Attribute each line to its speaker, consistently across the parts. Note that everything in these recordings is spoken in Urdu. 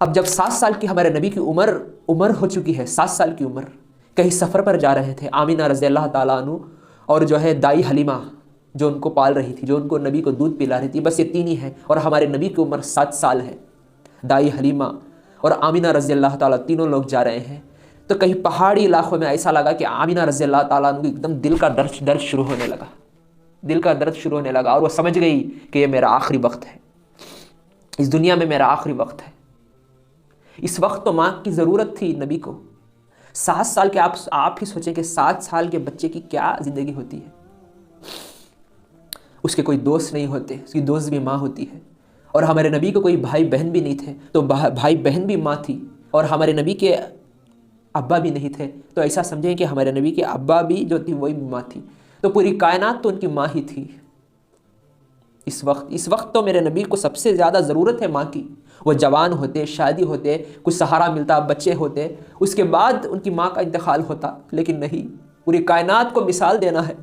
Speaker 1: اب جب 7 سال کی ہمارے نبی کی عمر ہو چکی ہے، 7 سال کی عمر، کہیں سفر پر جا رہے تھے، آمینہ رضی اللہ تعالیٰ عنہ اور جو ہے دائی حلیمہ جو ان کو پال رہی تھی، جو ان کو نبی کو دودھ پلا رہی تھی، بس یہ 3 ہی ہیں، اور ہمارے نبی کی عمر 7 سال ہے۔ دائی حلیمہ اور آمینہ رضی اللہ تعالیٰ تینوں لوگ جا رہے ہیں، تو کہیں پہاڑی علاقوں میں ایسا لگا کہ آمینہ رضی اللہ تعالیٰ عنہ کو ایک دم دل کا درد شروع ہونے لگا، دل کا درد شروع ہونے لگا، اور وہ سمجھ گئی کہ یہ میرا آخری وقت ہے، اس دنیا میں میرا آخری وقت ہے۔ اس وقت تو ماں کی ضرورت تھی نبی کو۔ 7 سال کے آپ ہی سوچیں کہ 7 سال کے بچے کی کیا زندگی ہوتی ہے۔ اس کے کوئی دوست نہیں ہوتے، اس کی دوست بھی ماں ہوتی ہے، اور ہمارے نبی کو کوئی بھائی بہن بھی نہیں تھے، تو بھائی بہن بھی ماں تھی، اور ہمارے نبی کے ابا بھی نہیں تھے، تو ایسا سمجھیں کہ ہمارے نبی کے ابا بھی جو تھی وہی ماں تھی، تو پوری کائنات تو ان کی ماں ہی تھی۔ اس وقت تو میرے نبی کو سب سے زیادہ ضرورت ہے ماں کی۔ وہ جوان ہوتے، شادی ہوتے، کچھ سہارا ملتا، بچے ہوتے، اس کے بعد ان کی ماں کا انتقال ہوتا، لیکن نہیں، پوری کائنات کو مثال دینا ہے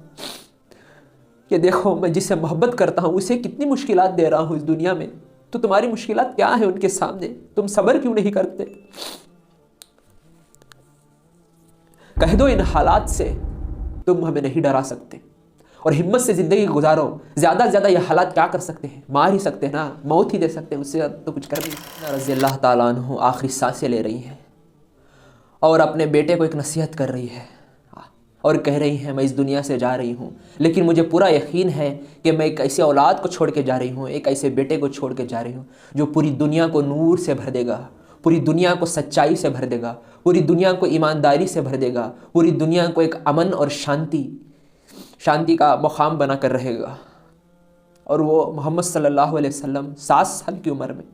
Speaker 1: کہ دیکھو میں جسے محبت کرتا ہوں اسے کتنی مشکلات دے رہا ہوں اس دنیا میں، تو تمہاری مشکلات کیا ہیں ان کے سامنے، تم صبر کیوں نہیں کرتے؟ کہہ دو ان حالات سے تم ہمیں نہیں ڈرا سکتے، اور ہمت سے زندگی گزارو۔ زیادہ سے زیادہ یہ حالات کیا کر سکتے ہیں؟ مار ہی سکتے ہیں نا، موت ہی دے سکتے ہیں، اس سے تو کچھ کر نہیں۔ رضی اللہ تعالیٰ عنہ آخری سانسیں لے رہی ہیں اور اپنے بیٹے کو ایک نصیحت کر رہی ہے، اور کہہ رہی ہیں میں اس دنیا سے جا رہی ہوں، لیکن مجھے پورا یقین ہے کہ میں ایک ایسے اولاد کو چھوڑ کے جا رہی ہوں، ایک ایسے بیٹے کو چھوڑ کے جا رہی ہوں جو پوری دنیا کو نور سے بھر دے گا، پوری دنیا کو سچائی سے بھر دے گا، پوری دنیا کو ایمانداری سے بھر دے گا، پوری دنیا کو ایک امن اور شانتی کا مقام بنا کر رہے گا۔ اور وہ محمد صلی اللہ علیہ وسلم 7 سال کی عمر میں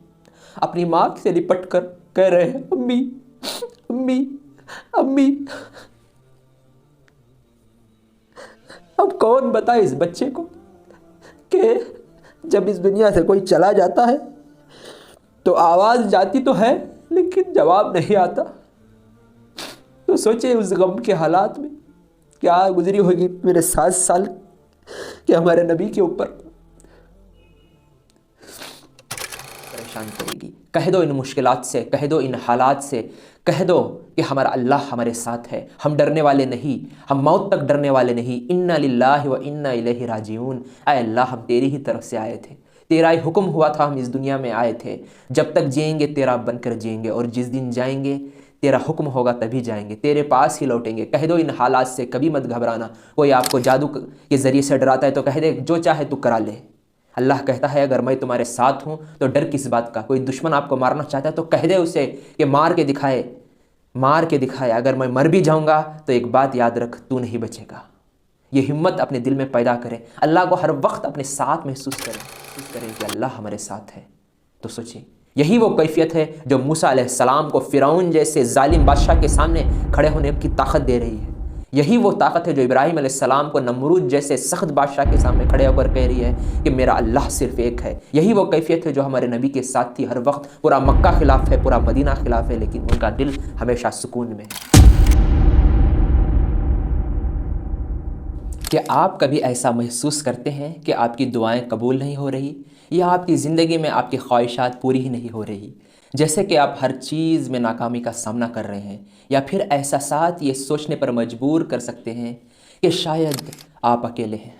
Speaker 1: اپنی ماں سے لپٹ کر کہہ رہے ہیں امی امی امی۔ اب کون بتائے اس بچے کو کہ جب اس دنیا سے کوئی چلا جاتا ہے تو آواز جاتی تو ہے لیکن جواب نہیں آتا، تو سوچے اس غم کے حالات میں کیا گزری ہوگی میرے 7 سال کے ہمارے نبی کے اوپر۔ پریشان کرے گی۔ کہہ دو ان مشکلات سے، کہہ دو ان حالات سے، کہہ دو کہ ہمارا اللہ ہمارے ساتھ ہے، ہم ڈرنے والے نہیں، ہم موت تک ڈرنے والے نہیں۔ انا للہ و انا الیہ راجعون۔ اے اللہ ہم تیری ہی طرف سے آئے تھے، تیرا ہی حکم ہوا تھا ہم اس دنیا میں آئے تھے، جب تک جئیں گے تیرا بن کر جئیں گے، اور جس دن جائیں گے تیرا حکم ہوگا تبھی جائیں گے، تیرے پاس ہی لوٹیں گے۔ کہہ دو ان حالات سے کبھی مت گھبرانا۔ کوئی آپ کو جادو کے ذریعے سے ڈراتا ہے تو کہہ دے جو چاہے تو کرا لے۔ اللہ کہتا ہے اگر میں تمہارے ساتھ ہوں تو ڈر کس بات کا؟ کوئی دشمن آپ کو مارنا چاہتا ہے تو کہہ دے اسے کہ مار کے دکھائے، اگر میں مر بھی جاؤں گا تو ایک بات یاد رکھ، تو نہیں بچے گا۔ یہ ہمت اپنے دل میں پیدا کریں، اللہ کو ہر وقت اپنے ساتھ محسوس کریں کہ اللہ ہمارے ساتھ ہے۔ تو سوچیں یہی وہ کیفیت ہے جو موسیٰ علیہ السلام کو فرعون جیسے ظالم بادشاہ کے سامنے کھڑے ہونے کی طاقت دے رہی ہے۔ یہی وہ طاقت ہے جو ابراہیم علیہ السلام کو نمرود جیسے سخت بادشاہ کے سامنے کھڑے ہو کر کہہ رہی ہے کہ میرا اللہ صرف ایک ہے۔ یہی وہ کیفیت ہے جو ہمارے نبی کے ساتھ تھی ہر وقت۔ پورا مکہ خلاف ہے، پورا مدینہ خلاف ہے، لیکن ان کا دل ہمیشہ سکون میں ہے۔ کیا آپ کبھی ایسا محسوس کرتے ہیں کہ آپ کی دعائیں قبول نہیں ہو رہی، یا آپ کی زندگی میں آپ کی خواہشات پوری ہی نہیں ہو رہی؟ جیسے کہ آپ ہر چیز میں ناکامی کا سامنا کر رہے ہیں، یا پھر احساسات یہ سوچنے پر مجبور کر سکتے ہیں کہ شاید آپ اکیلے ہیں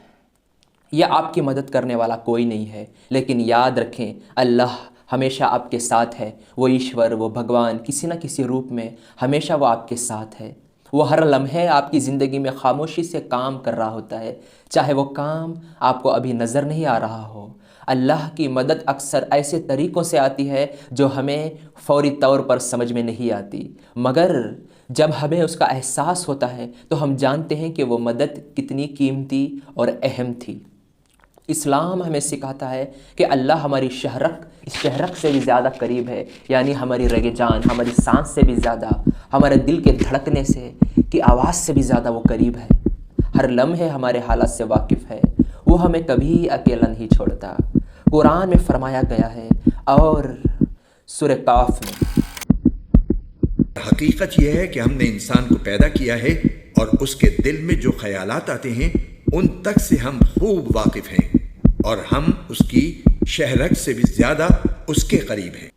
Speaker 1: یا آپ کی مدد کرنے والا کوئی نہیں ہے۔ لیکن یاد رکھیں اللہ ہمیشہ آپ کے ساتھ ہے۔ وہ ایشور، وہ بھگوان کسی نہ کسی روپ میں ہمیشہ وہ آپ کے ساتھ ہے۔ وہ ہر لمحے آپ کی زندگی میں خاموشی سے کام کر رہا ہوتا ہے، چاہے وہ کام آپ کو ابھی نظر نہیں آ رہا ہو۔ اللہ کی مدد اکثر ایسے طریقوں سے آتی ہے جو ہمیں فوری طور پر سمجھ میں نہیں آتی، مگر جب ہمیں اس کا احساس ہوتا ہے تو ہم جانتے ہیں کہ وہ مدد کتنی قیمتی اور اہم تھی۔ اسلام ہمیں سکھاتا ہے کہ اللہ ہماری شہرک سے بھی زیادہ قریب ہے، یعنی ہماری رگ جان، ہماری سانس سے بھی زیادہ، ہمارے دل کے دھڑکنے سے کی آواز سے بھی زیادہ وہ قریب ہے۔ ہر لمحے ہمارے حالات سے واقف ہے، وہ ہمیں کبھی اکیلا نہیں چھوڑتا۔ قرآن میں فرمایا گیا ہے اور سورہ کاف میں،
Speaker 2: حقیقت یہ ہے کہ ہم نے انسان کو پیدا کیا ہے اور اس کے دل میں جو خیالات آتے ہیں ان تک سے ہم خوب واقف ہیں، اور ہم اس کی شہرک سے بھی زیادہ اس کے قریب ہیں۔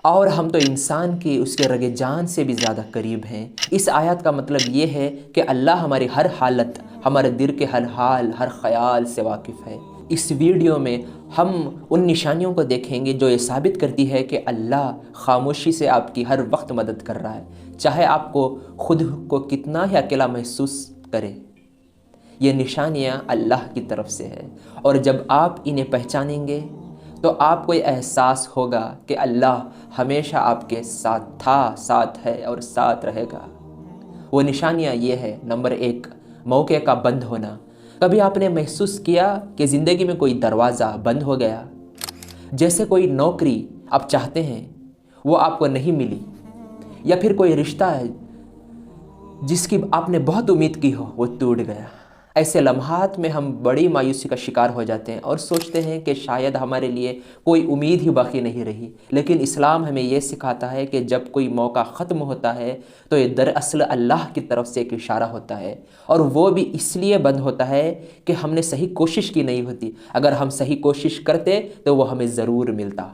Speaker 1: اور ہم تو انسان کی اس کے رگ جان سے بھی زیادہ قریب ہیں۔ اس آیت کا مطلب یہ ہے کہ اللہ ہماری ہر حالت، ہمارے دل کے ہر حال، ہر خیال سے واقف ہے۔ اس ویڈیو میں ہم ان نشانیوں کو دیکھیں گے جو یہ ثابت کرتی ہے کہ اللہ خاموشی سے آپ کی ہر وقت مدد کر رہا ہے، چاہے آپ کو خود کو کتنا ہی اکیلا محسوس کرے۔ یہ نشانیاں اللہ کی طرف سے ہے، اور جب آپ انہیں پہچانیں گے تو آپ کو یہ احساس ہوگا کہ اللہ ہمیشہ آپ کے ساتھ تھا، ساتھ ہے اور ساتھ رہے گا۔ وہ نشانیاں یہ ہے: نمبر 1، موقع کا بند ہونا۔ کبھی آپ نے محسوس کیا کہ زندگی میں کوئی دروازہ بند ہو گیا؟ جیسے کوئی نوکری آپ چاہتے ہیں وہ آپ کو نہیں ملی، یا پھر کوئی رشتہ ہے جس کی آپ نے بہت امید کی ہو وہ ٹوٹ گیا۔ ایسے لمحات میں ہم بڑی مایوسی کا شکار ہو جاتے ہیں اور سوچتے ہیں کہ شاید ہمارے لیے کوئی امید ہی باقی نہیں رہی۔ لیکن اسلام ہمیں یہ سکھاتا ہے کہ جب کوئی موقع ختم ہوتا ہے تو یہ دراصل اللہ کی طرف سے ایک اشارہ ہوتا ہے، اور وہ بھی اس لیے بند ہوتا ہے کہ ہم نے صحیح کوشش کی نہیں ہوتی۔ اگر ہم صحیح کوشش کرتے تو وہ ہمیں ضرور ملتا،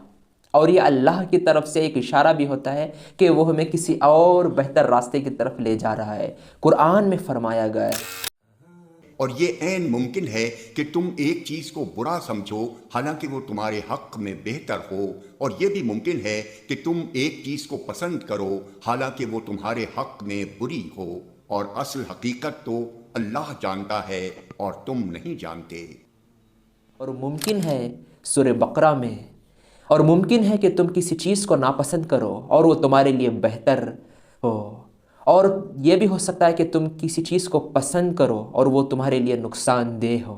Speaker 1: اور یہ اللہ کی طرف سے ایک اشارہ بھی ہوتا ہے کہ وہ ہمیں کسی اور بہتر راستے کی طرف لے جا رہا ہے۔ قرآن میں فرمایا گیا ہے،
Speaker 3: اور یہ عین ممکن ہے کہ تم ایک چیز کو برا سمجھو حالانکہ وہ تمہارے حق میں بہتر ہو، اور یہ بھی ممکن ہے کہ تم ایک چیز کو پسند کرو حالانکہ وہ تمہارے حق میں بری ہو، اور اصل حقیقت تو اللہ جانتا ہے اور تم نہیں جانتے۔
Speaker 1: اور ممکن ہے سورہ بقرہ میں، اور ممکن ہے کہ تم کسی چیز کو ناپسند کرو اور وہ تمہارے لیے بہتر ہو، اور یہ بھی ہو سکتا ہے کہ تم کسی چیز کو پسند کرو اور وہ تمہارے لیے نقصان دہ ہو۔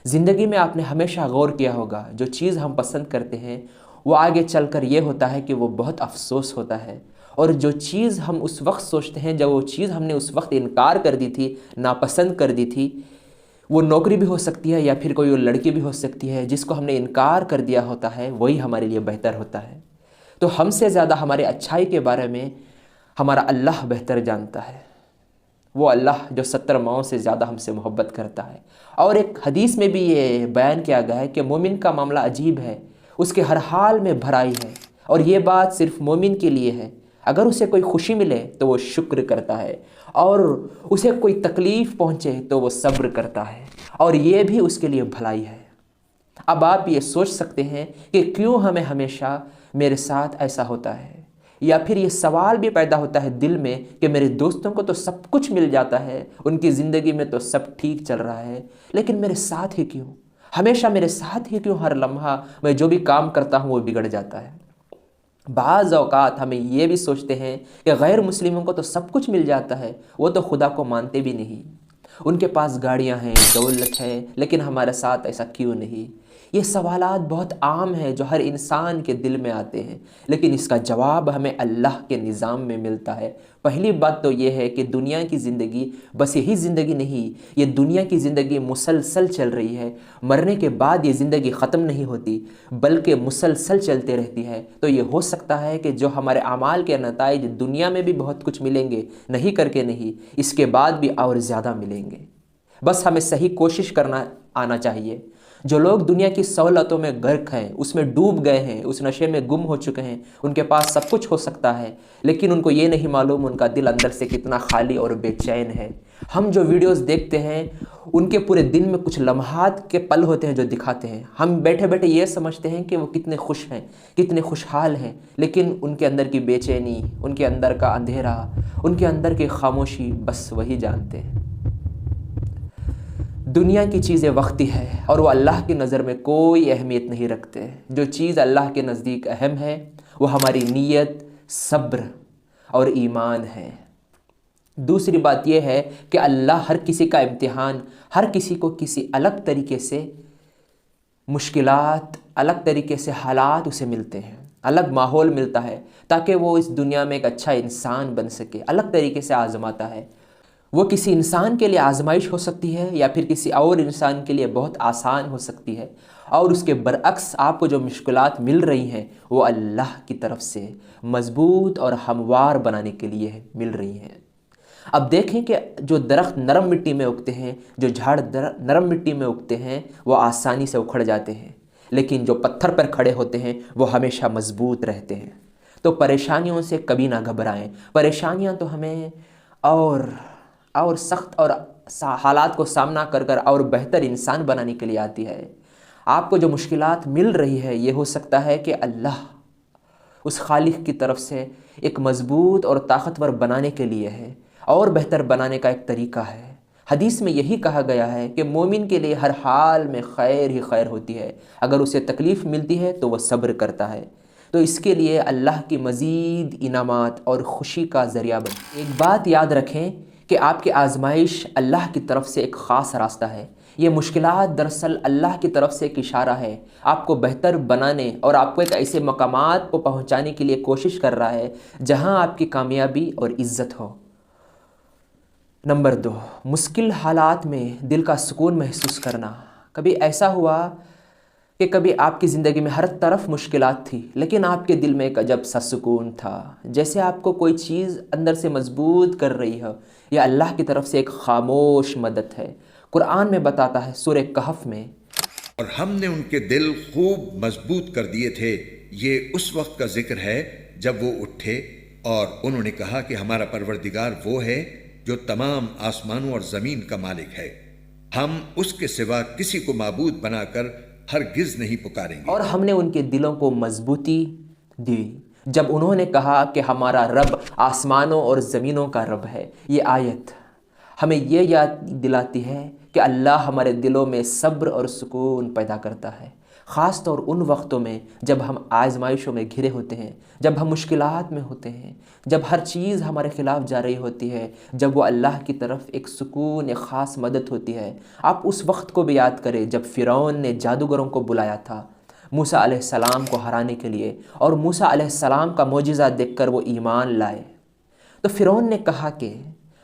Speaker 1: زندگی میں آپ نے ہمیشہ غور کیا ہوگا، جو چیز ہم پسند کرتے ہیں وہ آگے چل کر یہ ہوتا ہے کہ وہ بہت افسوس ہوتا ہے، اور جو چیز ہم اس وقت سوچتے ہیں، جب وہ چیز ہم نے اس وقت انکار کر دی تھی، ناپسند کر دی تھی، وہ نوکری بھی ہو سکتی ہے یا پھر کوئی وہ لڑکی بھی ہو سکتی ہے، جس کو ہم نے انکار کر دیا ہوتا ہے وہی ہمارے لیے بہتر ہوتا ہے۔ تو ہم سے زیادہ ہمارے اچھائی کے بارے میں ہمارا اللہ بہتر جانتا ہے، وہ اللہ جو 70 ماؤں سے زیادہ ہم سے محبت کرتا ہے۔ اور ایک حدیث میں بھی یہ بیان کیا گیا ہے کہ مومن کا معاملہ عجیب ہے، اس کے ہر حال میں بھلائی ہے، اور یہ بات صرف مومن کے لیے ہے۔ اگر اسے کوئی خوشی ملے تو وہ شکر کرتا ہے، اور اسے کوئی تکلیف پہنچے تو وہ صبر کرتا ہے، اور یہ بھی اس کے لیے بھلائی ہے۔ اب آپ یہ سوچ سکتے ہیں کہ کیوں ہمیں ہمیشہ میرے ساتھ ایسا ہوتا ہے، یا پھر یہ سوال بھی پیدا ہوتا ہے دل میں کہ میرے دوستوں کو تو سب کچھ مل جاتا ہے، ان کی زندگی میں تو سب ٹھیک چل رہا ہے، لیکن میرے ساتھ ہی کیوں؟ ہمیشہ میرے ساتھ ہی کیوں ہر لمحہ میں جو بھی کام کرتا ہوں وہ بگڑ جاتا ہے؟ بعض اوقات ہمیں یہ بھی سوچتے ہیں کہ غیر مسلموں کو تو سب کچھ مل جاتا ہے، وہ تو خدا کو مانتے بھی نہیں، ان کے پاس گاڑیاں ہیں، دولت ہے، لیکن ہمارے ساتھ ایسا کیوں نہیں؟ یہ سوالات بہت عام ہیں جو ہر انسان کے دل میں آتے ہیں، لیکن اس کا جواب ہمیں اللہ کے نظام میں ملتا ہے۔ پہلی بات تو یہ ہے کہ دنیا کی زندگی بس یہی زندگی نہیں، یہ دنیا کی زندگی مسلسل چل رہی ہے، مرنے کے بعد یہ زندگی ختم نہیں ہوتی بلکہ مسلسل چلتے رہتی ہے۔ تو یہ ہو سکتا ہے کہ جو ہمارے اعمال کے نتائج دنیا میں بھی بہت کچھ ملیں گے، نہیں کر کے نہیں، اس کے بعد بھی اور زیادہ ملیں گے، بس ہمیں صحیح کوشش کرنا آنا چاہیے۔ جو لوگ دنیا کی سہولتوں میں غرق ہیں، اس میں ڈوب گئے ہیں، اس نشے میں گم ہو چکے ہیں، ان کے پاس سب کچھ ہو سکتا ہے، لیکن ان کو یہ نہیں معلوم ان کا دل اندر سے کتنا خالی اور بے چین ہے۔ ہم جو ویڈیوز دیکھتے ہیں ان کے پورے دن میں کچھ لمحات کے پل ہوتے ہیں جو دکھاتے ہیں، ہم بیٹھے بیٹھے یہ سمجھتے ہیں کہ وہ کتنے خوش ہیں، کتنے خوشحال ہیں، لیکن ان کے اندر کی بے چینی، ان کے اندر کا اندھیرا، ان کے اندر کی خاموشی بس وہی جانتے ہیں۔ دنیا کی چیزیں وقتی ہے اور وہ اللہ کی نظر میں کوئی اہمیت نہیں رکھتے۔ جو چیز اللہ کے نزدیک اہم ہے وہ ہماری نیت، صبر اور ایمان ہے۔ دوسری بات یہ ہے کہ اللہ ہر کسی کا امتحان، ہر کسی کو کسی الگ طریقے سے مشکلات، الگ طریقے سے حالات اسے ملتے ہیں، الگ ماحول ملتا ہے تاکہ وہ اس دنیا میں ایک اچھا انسان بن سکے، الگ طریقے سے آزماتا ہے۔ وہ کسی انسان کے لیے آزمائش ہو سکتی ہے یا پھر کسی اور انسان کے لیے بہت آسان ہو سکتی ہے، اور اس کے برعکس آپ کو جو مشکلات مل رہی ہیں وہ اللہ کی طرف سے مضبوط اور ہموار بنانے کے لیے مل رہی ہیں۔ اب دیکھیں کہ جو درخت نرم مٹی میں اگتے ہیں، جو جھاڑ نرم مٹی میں اگتے ہیں وہ آسانی سے اکھڑ جاتے ہیں، لیکن جو پتھر پر کھڑے ہوتے ہیں وہ ہمیشہ مضبوط رہتے ہیں۔ تو پریشانیوں سے کبھی نہ گھبرائیں۔ پریشانیاں تو ہمیں اور سخت اور حالات کو سامنا کر کر اور بہتر انسان بنانے کے لیے آتی ہے۔ آپ کو جو مشکلات مل رہی ہے یہ ہو سکتا ہے کہ اللہ اس خالق کی طرف سے ایک مضبوط اور طاقتور بنانے کے لیے ہے، اور بہتر بنانے کا ایک طریقہ ہے۔ حدیث میں یہی کہا گیا ہے کہ مومن کے لیے ہر حال میں خیر ہی خیر ہوتی ہے، اگر اسے تکلیف ملتی ہے تو وہ صبر کرتا ہے، تو اس کے لیے اللہ کی مزید انعامات اور خوشی کا ذریعہ بنے۔ ایک بات یاد رکھیں کہ آپ کی آزمائش اللہ کی طرف سے ایک خاص راستہ ہے۔ یہ مشکلات دراصل اللہ کی طرف سے ایک اشارہ ہے، آپ کو بہتر بنانے اور آپ کو ایک ایسے مقامات کو پہنچانے کے لیے کوشش کر رہا ہے جہاں آپ کی کامیابی اور عزت ہو۔ نمبر 2، مشکل حالات میں دل کا سکون محسوس کرنا۔ کبھی ایسا ہوا کہ کبھی آپ کی زندگی میں ہر طرف مشکلات تھی، لیکن آپ کے دل میں ایک عجب سا سکون تھا، جیسے آپ کو کوئی چیز اندر سے مضبوط کر رہی ہو، یا اللہ کی طرف سے ایک خاموش مدد ہے۔ قرآن میں بتاتا ہے سورہ کہف میں،
Speaker 2: اور ہم نے ان کے دل خوب مضبوط کر دیے تھے۔ یہ اس وقت کا ذکر ہے جب وہ اٹھے اور انہوں نے کہا کہ ہمارا پروردگار وہ ہے جو تمام آسمانوں اور زمین کا مالک ہے، ہم اس کے سوا کسی کو معبود بنا کر ہرگز نہیں پکاریں گے۔
Speaker 1: اور ہم نے ان کے دلوں کو مضبوطی دی جب انہوں نے کہا کہ ہمارا رب آسمانوں اور زمینوں کا رب ہے۔ یہ آیت ہمیں یہ یاد دلاتی ہے کہ اللہ ہمارے دلوں میں صبر اور سکون پیدا کرتا ہے، خاص طور ان وقتوں میں جب ہم آزمائشوں میں گھرے ہوتے ہیں، جب ہم مشکلات میں ہوتے ہیں، جب ہر چیز ہمارے خلاف جا رہی ہوتی ہے، جب وہ اللہ کی طرف ایک سکون، ایک خاص مدد ہوتی ہے۔ آپ اس وقت کو بھی یاد کریں جب فرعون نے جادوگروں کو بلایا تھا موسیٰ علیہ السلام کو ہرانے کے لیے، اور موسیٰ علیہ السلام کا معجزہ دیکھ کر وہ ایمان لائے۔ تو فرعون نے کہا کہ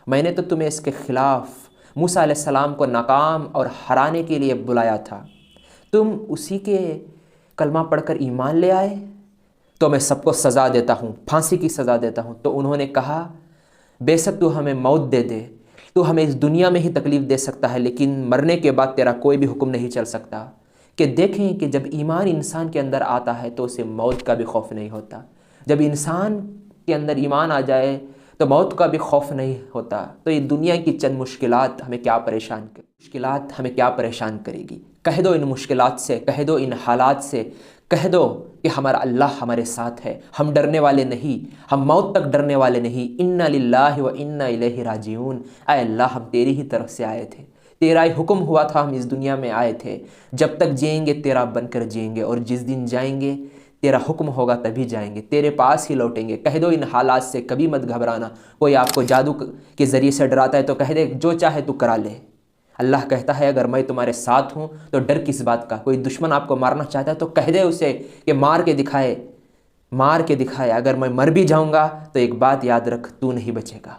Speaker 1: میں نے تو تمہیں اس کے خلاف موسیٰ علیہ السلام کو ناکام اور ہرانے کے لیے بلایا تھا، تم اسی کے کلمہ پڑھ کر ایمان لے آئے، تو میں سب کو سزا دیتا ہوں، پھانسی کی سزا دیتا ہوں۔ تو انہوں نے کہا بے شک تو ہمیں موت دے دے، تو ہمیں اس دنیا میں ہی تکلیف دے سکتا ہے، لیکن مرنے کے بعد تیرا کوئی بھی حکم نہیں چل سکتا۔ کہ دیکھیں کہ جب ایمان انسان کے اندر آتا ہے تو اسے موت کا بھی خوف نہیں ہوتا۔ جب انسان کے اندر ایمان آ جائے تو موت کا بھی خوف نہیں ہوتا۔ تو یہ دنیا کی چند مشکلات ہمیں کیا پریشان کرے گی؟ کہہ دو ان مشکلات سے، کہہ دو ان حالات سے، کہہ دو کہ ہمارا اللہ ہمارے ساتھ ہے، ہم ڈرنے والے نہیں، ہم موت تک ڈرنے والے نہیں۔ انا للہ و انا الیہ راجعون، اے اللہ ہم تیری ہی طرف سے آئے تھے، تیرا ہی حکم ہوا تھا ہم اس دنیا میں آئے تھے، جب تک جئیں گے تیرا بن کر جئیں گے، اور جس دن جائیں گے تیرا حکم ہوگا تبھی جائیں گے، تیرے پاس ہی لوٹیں گے۔ کہہ دو ان حالات سے کبھی مت گھبرانا۔ کوئی آپ کو جادو کے ذریعے سے ڈراتا ہے تو کہہ دے جو چاہے تو کرا لے۔ اللہ کہتا ہے اگر میں تمہارے ساتھ ہوں تو ڈر کس بات کا؟ کوئی دشمن آپ کو مارنا چاہتا ہے تو کہہ دے اسے کہ مار کے دکھائے، اگر میں مر بھی جاؤں گا تو ایک بات یاد رکھ، تو نہیں بچے گا۔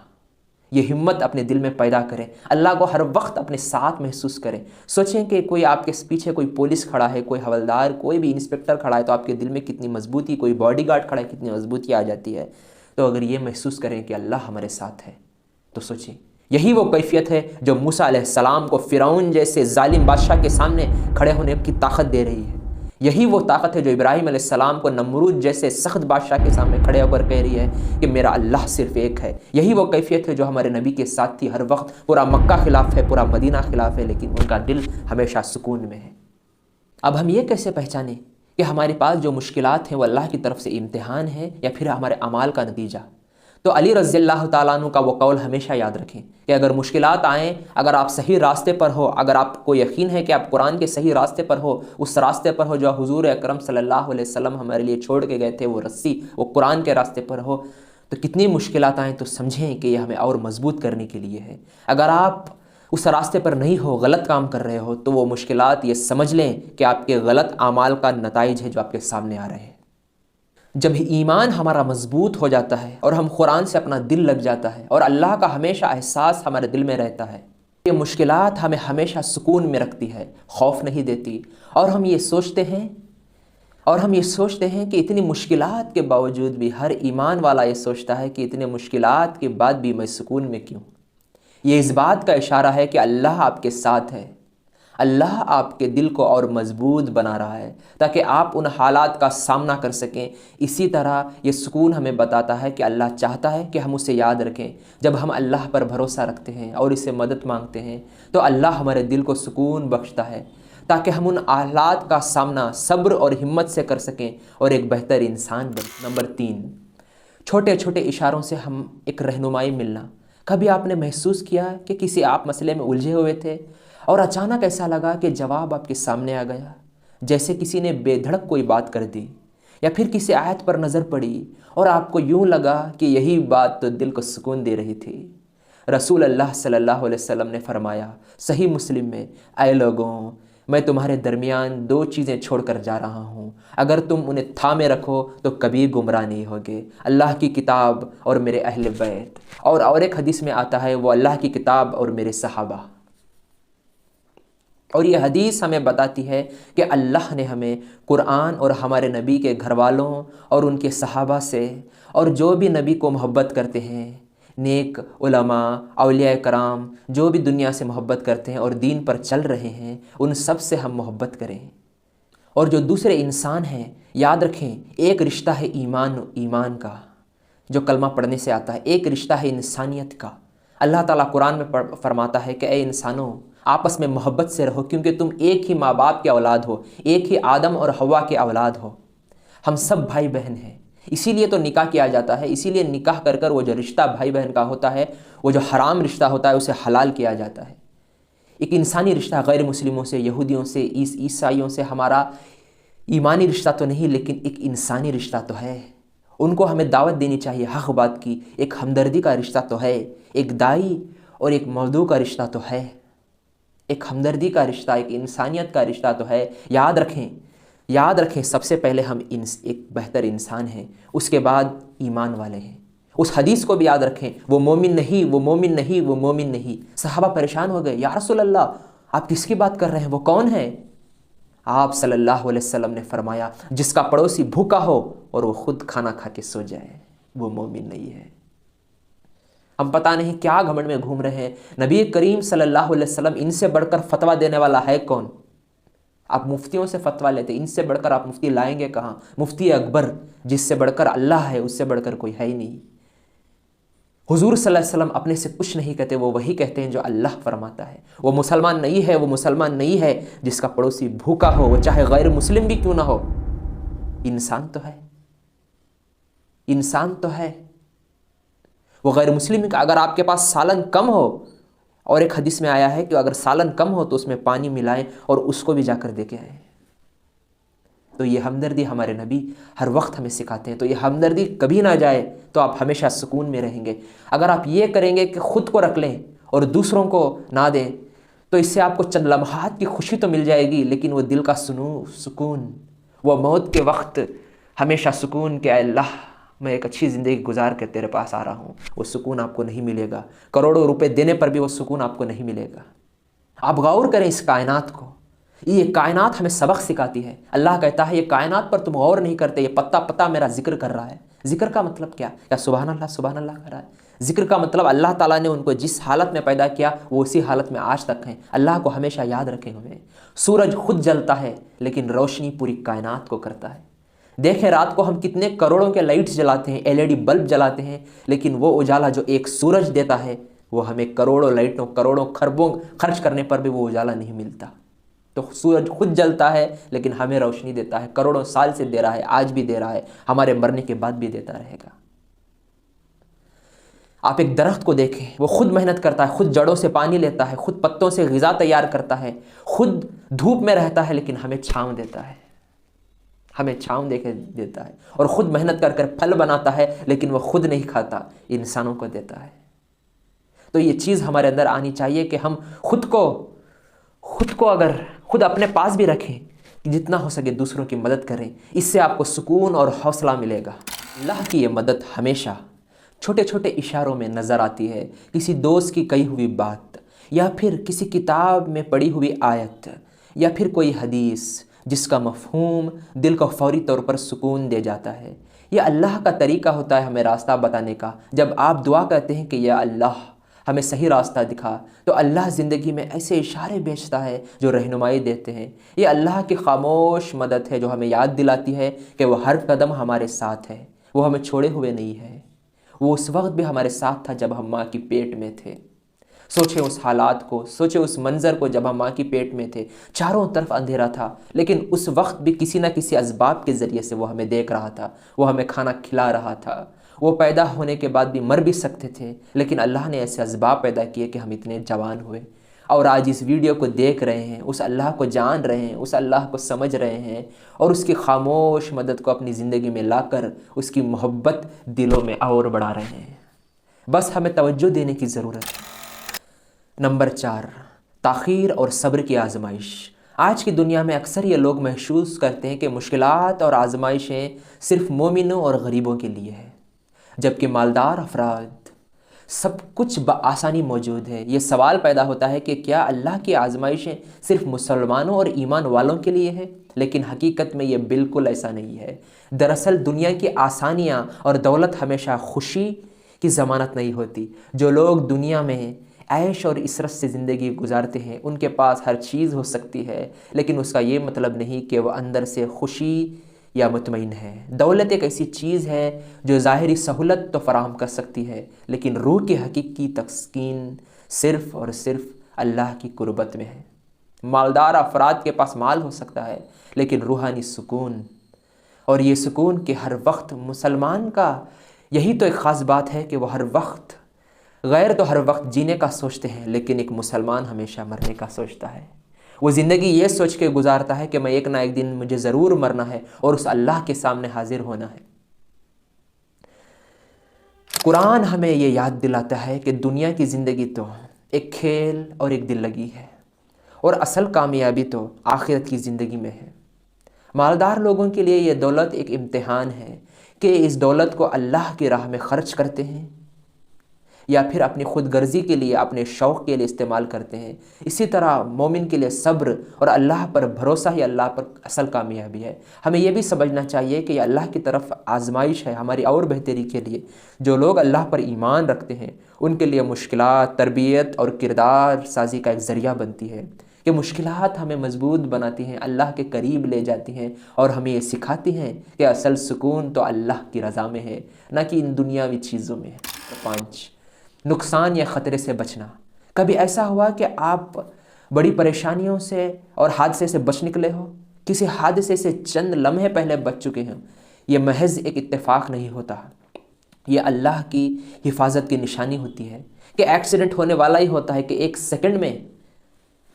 Speaker 1: یہ ہمت اپنے دل میں پیدا کریں، اللہ کو ہر وقت اپنے ساتھ محسوس کریں۔ سوچیں کہ کوئی آپ کے پیچھے کوئی پولیس کھڑا ہے، کوئی حوالدار، کوئی بھی انسپکٹر کھڑا ہے تو آپ کے دل میں کتنی مضبوطی، کوئی باڈی گارڈ کھڑا ہے کتنی مضبوطی آ جاتی ہے۔ تو اگر یہ محسوس کریں کہ اللہ ہمارے ساتھ ہے تو سوچیں، یہی وہ کیفیت ہے جو موسیٰ علیہ السلام کو فرعون جیسے ظالم بادشاہ کے سامنے کھڑے ہونے کی طاقت دے رہی ہے۔ یہی وہ طاقت ہے جو ابراہیم علیہ السلام کو نمرود جیسے سخت بادشاہ کے سامنے کھڑے ہو کر کہہ رہی ہے کہ میرا اللہ صرف ایک ہے۔ یہی وہ کیفیت ہے جو ہمارے نبی کے ساتھ تھی، ہر وقت پورا مکہ خلاف ہے، پورا مدینہ خلاف ہے، لیکن ان کا دل ہمیشہ سکون میں ہے۔ اب ہم یہ کیسے پہچانیں کہ ہمارے پاس جو مشکلات ہیں وہ اللہ کی طرف سے امتحان ہے یا پھر ہمارے اعمال کا نتیجہ؟ تو علی رضی اللہ تعالیٰ عنہ کا وہ قول ہمیشہ یاد رکھیں کہ اگر مشکلات آئیں، اگر آپ صحیح راستے پر ہو، اگر آپ کو یقین ہے کہ آپ قرآن کے صحیح راستے پر ہو، اس راستے پر ہو جو حضور اکرم صلی اللہ علیہ وسلم ہمارے لیے چھوڑ کے گئے تھے، وہ رسی وہ قرآن کے راستے پر ہو، تو کتنی مشکلات آئیں تو سمجھیں کہ یہ ہمیں اور مضبوط کرنے کے لیے ہے۔ اگر آپ اس راستے پر نہیں ہو، غلط کام کر رہے ہو، تو وہ مشکلات یہ سمجھ لیں کہ آپ کے غلط اعمال کا نتائج ہے جو آپ کے سامنے آ رہے ہیں۔ جب ایمان ہمارا مضبوط ہو جاتا ہے اور ہم قرآن سے اپنا دل لگ جاتا ہے اور اللہ کا ہمیشہ احساس ہمارے دل میں رہتا ہے، یہ مشکلات ہمیں ہمیشہ سکون میں رکھتی ہے، خوف نہیں دیتی، اور ہم یہ سوچتے ہیں کہ اتنی مشکلات کے باوجود بھی ہر ایمان والا یہ سوچتا ہے کہ اتنے مشکلات کے بعد بھی میں سکون میں کیوں؟ یہ اس بات کا اشارہ ہے کہ اللہ آپ کے ساتھ ہے، اللہ آپ کے دل کو اور مضبوط بنا رہا ہے تاکہ آپ ان حالات کا سامنا کر سکیں۔ اسی طرح یہ سکون ہمیں بتاتا ہے کہ اللہ چاہتا ہے کہ ہم اسے یاد رکھیں۔ جب ہم اللہ پر بھروسہ رکھتے ہیں اور اس سے مدد مانگتے ہیں تو اللہ ہمارے دل کو سکون بخشتا ہے تاکہ ہم ان حالات کا سامنا صبر اور ہمت سے کر سکیں اور ایک بہتر انسان بنیں۔ نمبر 3، چھوٹے چھوٹے اشاروں سے ہم ایک رہنمائی ملنا۔ کبھی آپ نے محسوس کیا کہ کسی آپ مسئلے میں الجھے ہوئے تھے اور اچانک ایسا لگا کہ جواب آپ کے سامنے آ گیا، جیسے کسی نے بے دھڑک کوئی بات کر دی، یا پھر کسی آیت پر نظر پڑی اور آپ کو یوں لگا کہ یہی بات تو دل کو سکون دے رہی تھی۔ رسول اللہ صلی اللہ علیہ وسلم نے فرمایا صحیح مسلم میں، اے لوگوں، میں تمہارے درمیان 2 چیزیں چھوڑ کر جا رہا ہوں، اگر تم انہیں تھامے رکھو تو کبھی گمراہ نہیں ہوگے، اللہ کی کتاب اور میرے اہل بیت، اور ایک حدیث میں آتا ہے وہ اللہ کی کتاب اور میرے صحابہ۔ اور یہ حدیث ہمیں بتاتی ہے کہ اللہ نے ہمیں قرآن اور ہمارے نبی کے گھر والوں اور ان کے صحابہ سے، اور جو بھی نبی کو محبت کرتے ہیں، نیک علماء، اولیاء کرام، جو بھی دنیا سے محبت کرتے ہیں اور دین پر چل رہے ہیں، ان سب سے ہم محبت کریں۔ اور جو دوسرے انسان ہیں، یاد رکھیں ایک رشتہ ہے ایمان کا جو کلمہ پڑھنے سے آتا ہے، ایک رشتہ ہے انسانیت کا۔ اللہ تعالیٰ قرآن میں فرماتا ہے کہ اے انسانوں، آپس میں محبت سے رہو کیونکہ تم ایک ہی ماں باپ کے اولاد ہو، ایک ہی آدم اور حوا کے اولاد ہو، ہم سب بھائی بہن ہیں۔ اسی لیے تو نکاح کیا جاتا ہے، اسی لیے نکاح کر کر وہ جو رشتہ بھائی بہن کا ہوتا ہے، وہ جو حرام رشتہ ہوتا ہے اسے حلال کیا جاتا ہے۔ ایک انسانی رشتہ غیر مسلموں سے، یہودیوں سے، عیسائیوں سے ہمارا ایمانی رشتہ تو نہیں، لیکن ایک انسانی رشتہ تو ہے۔ ان کو ہمیں دعوت دینی چاہیے حق بات کی۔ ایک ہمدردی کا رشتہ تو ہے، ایک دائی اور ایک مودود کا رشتہ تو ہے، ایک ہمدردی کا رشتہ، ایک انسانیت کا رشتہ تو ہے۔ یاد رکھیں سب سے پہلے ہم ایک بہتر انسان ہیں، اس کے بعد ایمان والے ہیں۔ اس حدیث کو بھی یاد رکھیں، وہ مومن نہیں، وہ مومن نہیں، وہ مومن نہیں۔ صحابہ پریشان ہو گئے، یا رسول اللہ آپ کس کی بات کر رہے ہیں، وہ کون ہے؟ آپ صلی اللہ علیہ وسلم نے فرمایا جس کا پڑوسی بھوکا ہو اور وہ خود کھانا کھا کے سو جائے، وہ مومن نہیں ہے۔ ہم پتہ نہیں کیا گھمنڈ میں گھوم رہے ہیں۔ نبی کریم صلی اللہ علیہ وسلم ان سے بڑھ کر فتویٰ دینے والا ہے کون؟ آپ مفتیوں سے فتویٰ لیتے، ان سے بڑھ کر آپ مفتی لائیں گے کہاں؟ مفتی اکبر، جس سے بڑھ کر اللہ ہے، اس سے بڑھ کر کوئی ہے ہی نہیں۔ حضور صلی اللہ علیہ وسلم اپنے سے کچھ نہیں کہتے، وہ وہی کہتے ہیں جو اللہ فرماتا ہے۔ وہ مسلمان نہیں ہے جس کا پڑوسی بھوکا ہو، وہ چاہے غیر مسلم بھی کیوں نہ ہو، انسان تو ہے۔ وہ غیر مسلم کا اگر آپ کے پاس سالن کم ہو، اور ایک حدیث میں آیا ہے کہ اگر سالن کم ہو تو اس میں پانی ملائیں اور اس کو بھی جا کر دے کے آئیں۔ تو یہ ہمدردی ہمارے نبی ہر وقت ہمیں سکھاتے ہیں۔ تو یہ ہمدردی کبھی نہ جائے تو آپ ہمیشہ سکون میں رہیں گے۔ اگر آپ یہ کریں گے کہ خود کو رکھ لیں اور دوسروں کو نہ دیں تو اس سے آپ کو چند لمحات کی خوشی تو مل جائے گی، لیکن وہ دل کا سکون، وہ موت کے وقت ہمیشہ سکون کہ اے اللہ میں ایک اچھی زندگی گزار کے تیرے پاس آ رہا ہوں، وہ سکون آپ کو نہیں ملے گا۔ کروڑوں روپے دینے پر بھی وہ سکون آپ کو نہیں ملے گا۔ آپ غور کریں اس کائنات کو، یہ کائنات ہمیں سبق سکھاتی ہے۔ اللہ کہتا ہے یہ کائنات پر تم غور نہیں کرتے، یہ پتا پتا میرا ذکر کر رہا ہے۔ ذکر کا مطلب کیا سبحان اللہ کر رہا ہے۔ ذکر کا مطلب اللہ تعالیٰ نے ان کو جس حالت میں پیدا کیا وہ اسی حالت میں آج تک ہیں۔ اللہ کو ہمیشہ یاد رکھیں ہمیں۔ سورج خود جلتا ہے لیکن روشنی پوری کائنات کو کرتا ہے۔ دیکھیں رات کو ہم کتنے کروڑوں کے لائٹس جلاتے ہیں، LED بلب جلاتے ہیں، لیکن وہ اجالا جو ایک سورج دیتا ہے وہ ہمیں کروڑوں لائٹوں، کروڑوں خربوں خرچ کرنے پر بھی وہ اجالا نہیں ملتا۔ تو سورج خود جلتا ہے لیکن ہمیں روشنی دیتا ہے، کروڑوں سال سے دے رہا ہے، آج بھی دے رہا ہے، ہمارے مرنے کے بعد بھی دیتا رہے گا۔ آپ ایک درخت کو دیکھیں، وہ خود محنت کرتا ہے، خود جڑوں سے پانی لیتا ہے، خود پتوں سے غذا تیار کرتا ہے، خود دھوپ میں رہتا ہے لیکن ہمیں چھاؤں دیتا ہے، ہمیں چھاؤں دے کے دیتا ہے، اور خود محنت کر کر پھل بناتا ہے لیکن وہ خود نہیں کھاتا، انسانوں کو دیتا ہے۔ تو یہ چیز ہمارے اندر آنی چاہیے کہ ہم خود کو اگر خود اپنے پاس بھی رکھیں، جتنا ہو سکے دوسروں کی مدد کریں، اس سے آپ کو سکون اور حوصلہ ملے گا۔ اللہ کی یہ مدد ہمیشہ چھوٹے چھوٹے اشاروں میں نظر آتی ہے، کسی دوست کی کہی ہوئی بات، یا پھر کسی کتاب میں پڑھی ہوئی آیت، یا پھر کوئی حدیث جس کا مفہوم دل کو فوری طور پر سکون دے جاتا ہے۔ یہ اللہ کا طریقہ ہوتا ہے ہمیں راستہ بتانے کا۔ جب آپ دعا کرتے ہیں کہ یا اللہ ہمیں صحیح راستہ دکھا۔ تو اللہ زندگی میں ایسے اشارے بھیجتا ہے جو رہنمائی دیتے ہیں۔ یہ اللہ کی خاموش مدد ہے جو ہمیں یاد دلاتی ہے کہ وہ ہر قدم ہمارے ساتھ ہے، وہ ہمیں چھوڑے ہوئے نہیں ہے۔ وہ اس وقت بھی ہمارے ساتھ تھا جب ہم ماں کی پیٹ میں تھے۔ سوچیں اس حالات کو، سوچیں اس منظر کو جب ہم ماں کی پیٹ میں تھے، چاروں طرف اندھیرا تھا، لیکن اس وقت بھی کسی نہ کسی اسباب کے ذریعے سے وہ ہمیں دیکھ رہا تھا، وہ ہمیں کھانا کھلا رہا تھا۔ وہ پیدا ہونے کے بعد بھی مر بھی سکتے تھے، لیکن اللہ نے ایسے اسباب پیدا کیے کہ ہم اتنے جوان ہوئے، اور آج اس ویڈیو کو دیکھ رہے ہیں، اس اللہ کو جان رہے ہیں، اس اللہ کو سمجھ رہے ہیں، اور اس کی خاموش مدد کو اپنی زندگی میں لا کر اس کی محبت دلوں میں اور بڑھا رہے ہیں۔ بس ہمیں توجہ دینے کی ضرورت ہے۔ نمبر 4، تاخیر اور صبر کی آزمائش۔ آج کی دنیا میں اکثر یہ لوگ محسوس کرتے ہیں کہ مشکلات اور آزمائشیں صرف مومنوں اور غریبوں کے لیے ہیں، جبکہ مالدار افراد سب کچھ بآسانی موجود ہے۔ یہ سوال پیدا ہوتا ہے کہ کیا اللہ کی آزمائشیں صرف مسلمانوں اور ایمان والوں کے لیے ہیں؟ لیکن حقیقت میں یہ بالکل ایسا نہیں ہے۔ دراصل دنیا کی آسانیاں اور دولت ہمیشہ خوشی کی ضمانت نہیں ہوتی۔ جو لوگ دنیا میں عیش اور عشرت سے زندگی گزارتے ہیں ان کے پاس ہر چیز ہو سکتی ہے، لیکن اس کا یہ مطلب نہیں کہ وہ اندر سے خوشی یا مطمئن ہے۔ دولت ایک ایسی چیز ہے جو ظاہری سہولت تو فراہم کر سکتی ہے، لیکن روح کی حقیقی تسکین صرف اور صرف اللہ کی قربت میں ہے۔ مالدار افراد کے پاس مال ہو سکتا ہے، لیکن روحانی سکون، اور یہ سکون کہ ہر وقت مسلمان کا یہی تو ایک خاص بات ہے کہ وہ ہر وقت غیر تو ہر وقت جینے کا سوچتے ہیں، لیکن ایک مسلمان ہمیشہ مرنے کا سوچتا ہے۔ وہ زندگی یہ سوچ کے گزارتا ہے کہ میں ایک نہ ایک دن مجھے ضرور مرنا ہے اور اس اللہ کے سامنے حاضر ہونا ہے۔ قرآن ہمیں یہ یاد دلاتا ہے کہ دنیا کی زندگی تو ایک کھیل اور ایک دل لگی ہے، اور اصل کامیابی تو آخرت کی زندگی میں ہے۔ مالدار لوگوں کے لیے یہ دولت ایک امتحان ہے کہ اس دولت کو اللہ کی راہ میں خرچ کرتے ہیں یا پھر اپنی خود غرضی کے لیے، اپنے شوق کے لیے استعمال کرتے ہیں۔ اسی طرح مومن کے لیے صبر اور اللہ پر بھروسہ ہی اللہ پر اصل کامیابی ہے۔ ہمیں یہ بھی سمجھنا چاہیے کہ یہ اللہ کی طرف آزمائش ہے ہماری اور بہتری کے لیے۔ جو لوگ اللہ پر ایمان رکھتے ہیں ان کے لیے مشکلات تربیت اور کردار سازی کا ایک ذریعہ بنتی ہے، کہ مشکلات ہمیں مضبوط بناتی ہیں، اللہ کے قریب لے جاتی ہیں، اور ہمیں یہ سکھاتی ہیں کہ اصل سکون تو اللہ کی رضا میں ہے، نہ کہ ان دنیاوی چیزوں میں ہے۔ 5، نقصان یا خطرے سے بچنا۔ کبھی ایسا ہوا کہ آپ بڑی پریشانیوں سے اور حادثے سے بچ نکلے ہو؟ کسی حادثے سے چند لمحے پہلے بچ چکے ہیں؟ یہ محض ایک اتفاق نہیں ہوتا، یہ اللہ کی حفاظت کی نشانی ہوتی ہے، کہ ایکسیڈنٹ ہونے والا ہی ہوتا ہے کہ ایک سیکنڈ میں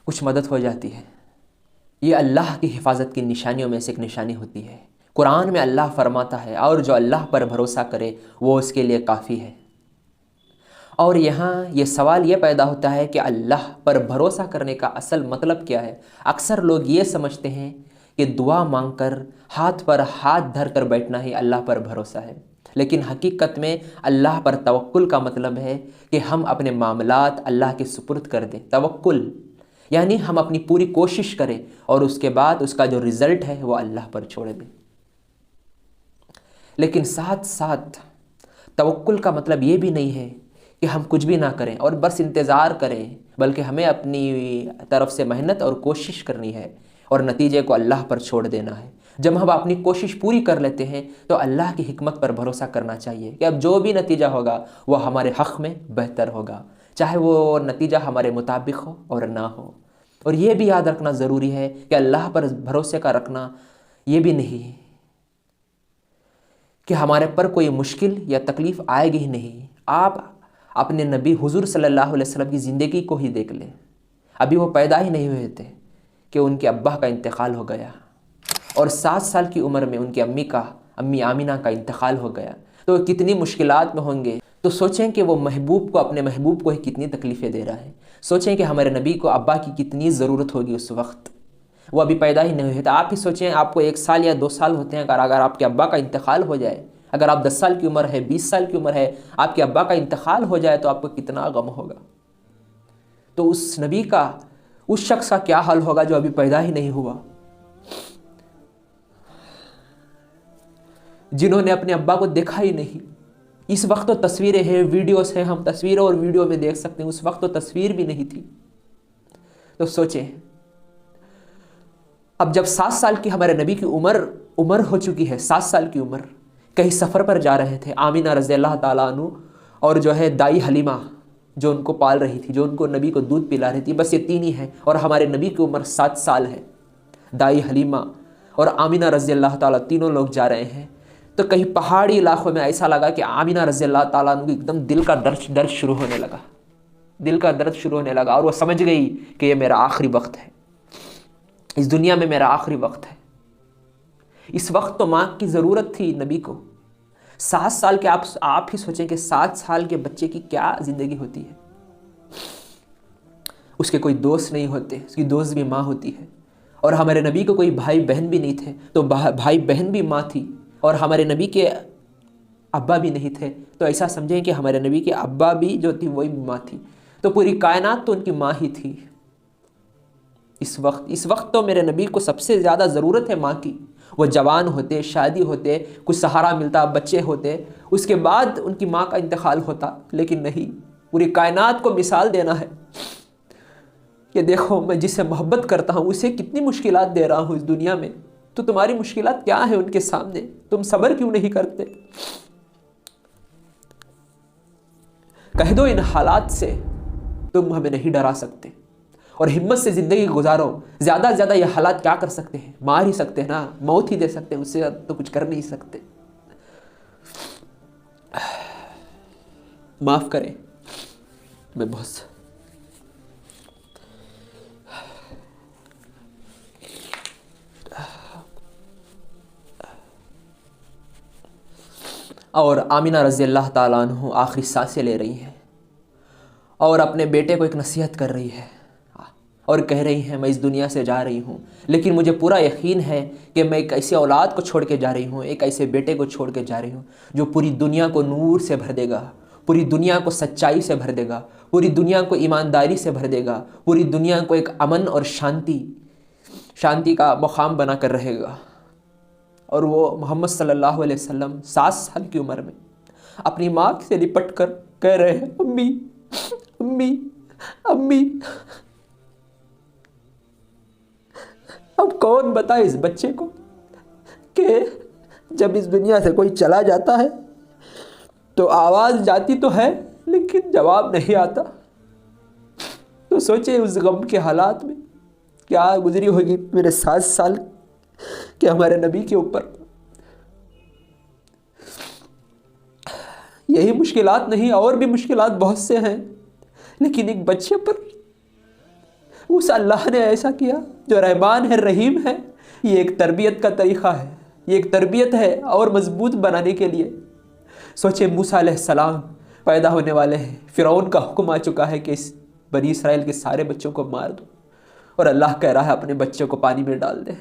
Speaker 1: کچھ مدد ہو جاتی ہے۔ یہ اللہ کی حفاظت کی نشانیوں میں سے ایک نشانی ہوتی ہے۔ قرآن میں اللہ فرماتا ہے، اور جو اللہ پر بھروسہ کرے وہ اس کے لیے کافی ہے۔ اور یہاں یہ سوال یہ پیدا ہوتا ہے کہ اللہ پر بھروسہ کرنے کا اصل مطلب کیا ہے؟ اکثر لوگ یہ سمجھتے ہیں کہ دعا مانگ کر ہاتھ پر ہاتھ دھر کر بیٹھنا ہی اللہ پر بھروسہ ہے، لیکن حقیقت میں اللہ پر توکل کا مطلب ہے کہ ہم اپنے معاملات اللہ کے سپرد کر دیں۔ توکل یعنی ہم اپنی پوری کوشش کریں اور اس کے بعد اس کا جو رزلٹ ہے وہ اللہ پر چھوڑ دیں۔ لیکن ساتھ ساتھ توکل کا مطلب یہ بھی نہیں ہے کہ ہم کچھ بھی نہ کریں اور بس انتظار کریں، بلکہ ہمیں اپنی طرف سے محنت اور کوشش کرنی ہے اور نتیجے کو اللہ پر چھوڑ دینا ہے۔ جب ہم اپنی کوشش پوری کر لیتے ہیں تو اللہ کی حکمت پر بھروسہ کرنا چاہیے کہ اب جو بھی نتیجہ ہوگا وہ ہمارے حق میں بہتر ہوگا، چاہے وہ نتیجہ ہمارے مطابق ہو اور نہ ہو۔ اور یہ بھی یاد رکھنا ضروری ہے کہ اللہ پر بھروسے کا رکھنا یہ بھی نہیں کہ ہمارے پر کوئی مشکل یا تکلیف آئے گی ہی نہیں۔ آپ اپنے نبی حضور صلی اللہ علیہ وسلم کی زندگی کو ہی دیکھ لیں، ابھی وہ پیدا ہی نہیں ہوئے تھے کہ ان کے ابا کا انتقال ہو گیا، اور 7 سال کی عمر میں ان کی امی آمینہ کا انتقال ہو گیا۔ تو کتنی مشکلات میں ہوں گے، تو سوچیں کہ وہ محبوب کو، اپنے محبوب کو ہی کتنی تکلیفیں دے رہا ہے۔ سوچیں کہ ہمارے نبی کو ابا کی کتنی ضرورت ہوگی اس وقت، وہ ابھی پیدا ہی نہیں ہوئے تھے۔ آپ ہی سوچیں، آپ کو 1 سال یا 2 سال ہوتے ہیں، اگر آپ کے ابا کا انتقال ہو جائے، اگر آپ 10 سال کی عمر ہے، 20 سال کی عمر ہے، آپ کے ابا کا انتقال ہو جائے تو آپ کو کتنا غم ہوگا۔ تو اس نبی کا، اس شخص کا کیا حال ہوگا جو ابھی پیدا ہی نہیں ہوا، جنہوں نے اپنے ابا کو دیکھا ہی نہیں، اس وقت تو تصویریں ہیں، ویڈیوز ہیں، ہم تصویروں اور ویڈیو میں دیکھ سکتے ہیں، اس وقت تو تصویر بھی نہیں تھی۔ تو سوچیں، اب جب 7 سال کی ہمارے نبی کی عمر ہو چکی ہے، 7 سال کی عمر، کہیں سفر پر جا رہے تھے، آمینہ رضی اللہ تعالیٰ عنہ اور جو ہے دائی حلیمہ جو ان کو پال رہی تھی، جو ان کو نبی کو دودھ پلا رہی تھی، بس یہ 3 ہی ہیں، اور ہمارے نبی کی عمر 7 سال ہے۔ دائی حلیمہ اور آمینہ رضی اللہ تعالیٰ تینوں لوگ جا رہے ہیں، تو کہیں پہاڑی علاقوں میں ایسا لگا کہ آمینہ رضی اللہ تعالیٰ عنہ کو ایک دم دل کا درد شروع ہونے لگا، دل کا درد شروع ہونے لگا، اور وہ سمجھ گئی کہ یہ میرا آخری وقت ہے، اس دنیا میں میرا آخری وقت ہے۔ اس وقت تو ماں کی ضرورت تھی نبی کو۔ 7 سال کے آپ ہی سوچیں کہ 7 سال کے بچے کی کیا زندگی ہوتی ہے۔ اس کے کوئی دوست نہیں ہوتے، اس کی دوست بھی ماں ہوتی ہے، اور ہمارے نبی کو کوئی بھائی بہن بھی نہیں تھے، تو بھائی بہن بھی ماں تھی، اور ہمارے نبی کے ابا بھی نہیں تھے، تو ایسا سمجھیں کہ ہمارے نبی کے ابا بھی جو تھی وہی ماں تھی، تو پوری کائنات تو ان کی ماں ہی تھی۔ اس وقت تو میرے نبی کو سب سے زیادہ ضرورت ہے ماں کی۔ وہ جوان ہوتے، شادی ہوتے، کچھ سہارا ملتا، بچے ہوتے، اس کے بعد ان کی ماں کا انتقال ہوتا، لیکن نہیں، پوری کائنات کو مثال دینا ہے کہ دیکھو میں جسے محبت کرتا ہوں اسے کتنی مشکلات دے رہا ہوں اس دنیا میں، تو تمہاری مشکلات کیا ہیں ان کے سامنے، تم صبر کیوں نہیں کرتے؟ کہہ دو ان حالات سے تم ہمیں نہیں ڈرا سکتے، اور ہمت سے زندگی گزارو۔ زیادہ سے زیادہ یہ حالات کیا کر سکتے ہیں؟ مار ہی سکتے ہیں نا، موت ہی دے سکتے ہیں، اس سے تو کچھ کر نہیں سکتے۔ معاف کریں، میں بہت اور آمینہ رضی اللہ تعالیٰ عنہ آخری سانسیں لے رہی ہیں، اور اپنے بیٹے کو ایک نصیحت کر رہی ہے، اور کہہ رہی ہیں میں اس دنیا سے جا رہی ہوں، لیکن مجھے پورا یقین ہے کہ میں ایک ایسی اولاد کو چھوڑ کے جا رہی ہوں، ایک ایسے بیٹے کو چھوڑ کے جا رہی ہوں جو پوری دنیا کو نور سے بھر دے گا، پوری دنیا کو سچائی سے بھر دے گا، پوری دنیا کو ایمانداری سے بھر دے گا، پوری دنیا کو ایک امن اور شانتی کا مقام بنا کر رہے گا۔ اور وہ محمد صلی اللہ علیہ وسلم 7 سال کی عمر میں اپنی ماں سے لپٹ کر کہہ رہے ہیں امی امی امی۔ اب کون بتائے اس بچے کو کہ جب اس دنیا سے کوئی چلا جاتا ہے تو آواز جاتی تو ہے لیکن جواب نہیں آتا۔ تو سوچے اس غم کے حالات میں کیا گزری ہوگی میرے 7 سال کہ ہمارے نبی کے اوپر۔ یہی مشکلات نہیں، اور بھی مشکلات بہت سے ہیں، لیکن ایک بچے پر اس اللہ نے ایسا کیا جو رحمان ہے، رحیم ہے۔ یہ ایک تربیت کا طریقہ ہے، یہ ایک تربیت ہے اور مضبوط بنانے کے لیے۔ سوچے موسیٰ علیہ السلام پیدا ہونے والے ہیں، فرعون کا حکم آ چکا ہے کہ اس بنی اسرائیل کے سارے بچوں کو مار دو، اور اللہ کہہ رہا ہے اپنے بچوں کو پانی میں ڈال دے۔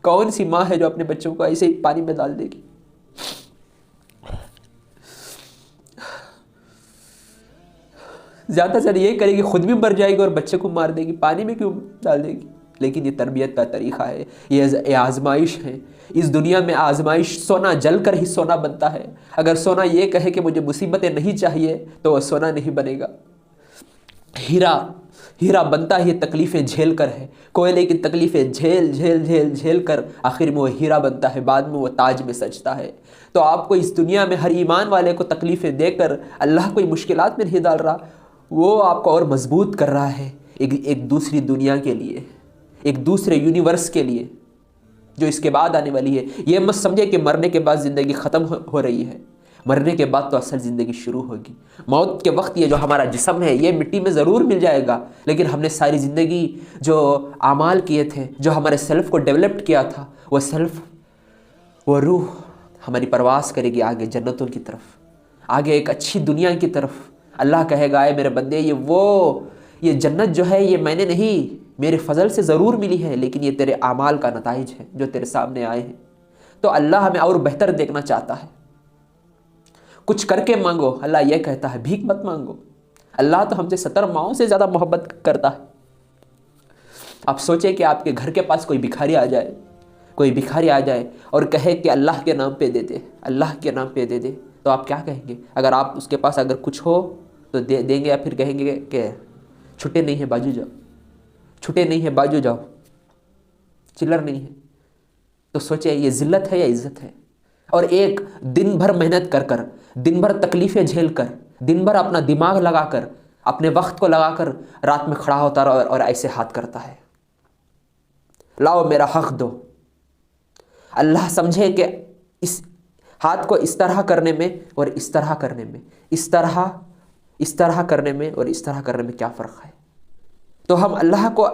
Speaker 1: کون سی ماں ہے جو اپنے بچوں کو ایسے ہی پانی میں ڈال دے گی؟ زیادہ سے زیادہ یہ کرے گی خود بھی مر جائے گی اور بچے کو مار دے گی، پانی میں کیوں ڈال دے گی؟ لیکن یہ تربیت کا طریقہ ہے، یہ آزمائش ہے۔ اس دنیا میں آزمائش، سونا جل کر ہی سونا بنتا ہے۔ اگر سونا یہ کہے کہ مجھے مصیبتیں نہیں چاہیے تو وہ سونا نہیں بنے گا۔ ہیرا بنتا ہی تکلیفیں جھیل کر ہے، کوئلے کی تکلیفیں جھیل کر آخر میں وہ ہیرا بنتا ہے، بعد میں وہ تاج میں سجتا ہے۔ تو آپ کو اس دنیا میں ہر ایمان والے کو تکلیفیں دے کر اللہ کوئی مشکلات میں نہیں ڈال رہا، وہ آپ کو اور مضبوط کر رہا ہے ایک دوسری دنیا کے لیے، ایک دوسرے یونیورس کے لیے جو اس کے بعد آنے والی ہے۔ یہ مت سمجھے کہ مرنے کے بعد زندگی ختم ہو رہی ہے، مرنے کے بعد تو اصل زندگی شروع ہوگی۔ موت کے وقت یہ جو ہمارا جسم ہے یہ مٹی میں ضرور مل جائے گا، لیکن ہم نے ساری زندگی جو اعمال کیے تھے، جو ہمارے سیلف کو ڈیولپڈ کیا تھا، وہ روح ہماری پرواز کرے گی آگے جنتوں کی طرف، آگے ایک اچھی دنیا کی طرف۔ اللہ کہے گا اے میرے بندے، یہ جنت جو ہے یہ میں نے نہیں، میرے فضل سے ضرور ملی ہے، لیکن یہ تیرے اعمال کا نتائج ہے جو تیرے سامنے آئے ہیں۔ تو اللہ ہمیں اور بہتر دیکھنا چاہتا ہے۔ کچھ کر کے مانگو، اللہ یہ کہتا ہے، بھیک مت مانگو۔ اللہ تو ہم سے 70 ماؤں سے زیادہ محبت کرتا ہے۔ آپ سوچیں کہ آپ کے گھر کے پاس کوئی بھکاری آ جائے اور کہے کہ اللہ کے نام پہ دے دے، اللہ کے نام پہ دے دے، تو آپ کیا کہیں گے؟ اگر آپ اس کے پاس اگر کچھ ہو تو دیں گے، یا پھر کہیں گے کہ چھٹے نہیں ہے باجو جاؤ، چھٹے نہیں ہے باجو جاؤ، چلر نہیں ہے؟ تو سوچیں یہ ذلت ہے یا عزت ہے؟ اور ایک دن بھر محنت کر کر، دن بھر تکلیفیں جھیل کر، دن بھر اپنا دماغ لگا کر، اپنے وقت کو لگا کر رات میں کھڑا ہوتا رہا اور ایسے ہاتھ کرتا ہے، لاؤ میرا حق دو۔ اللہ سمجھے کہ اس ہاتھ کو اس طرح کرنے میں اور اس طرح کرنے میں، اس طرح کرنے میں اور اس طرح کرنے میں کیا فرق ہے؟ تو ہم اللہ کو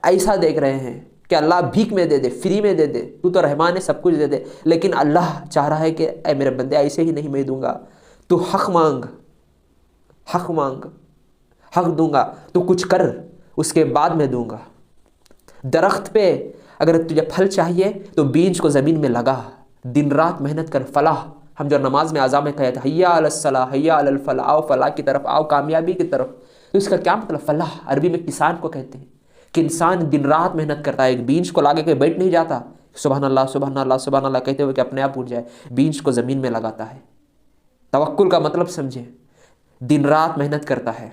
Speaker 1: ایسا دیکھ رہے ہیں کہ اللہ بھیک میں دے دے، فری میں دے دے، تو تو رحمان ہے، سب کچھ دے دے، لیکن اللہ چاہ رہا ہے کہ اے میرے بندے ایسے ہی نہیں میں دوں گا، تو حق مانگ، حق مانگ، حق دوں گا، تو کچھ کر، اس کے بعد میں دوں گا۔ درخت پہ اگر تجھے پھل چاہیے تو بیج کو زمین میں لگا، دن رات محنت کر، فلاح، ہم جو نماز میں اذان میں کہتے ہیں حیا علی الصلاح، حیا علی الفلاح، آؤ فلاح کی طرف، آؤ کامیابی کی طرف، تو اس کا کیا مطلب؟ فلاح عربی میں کسان کو کہتے ہیں، کہ انسان دن رات محنت کرتا ہے، ایک بیج کو لاگے کے بیٹھ نہیں جاتا سبحان اللہ سبحان اللہ سبحان اللہ کہتے ہوئے کہ اپنے آپ اٹھ جائے، بیج کو زمین میں لگاتا ہے۔ توکل کا مطلب سمجھیں، دن رات محنت کرتا ہے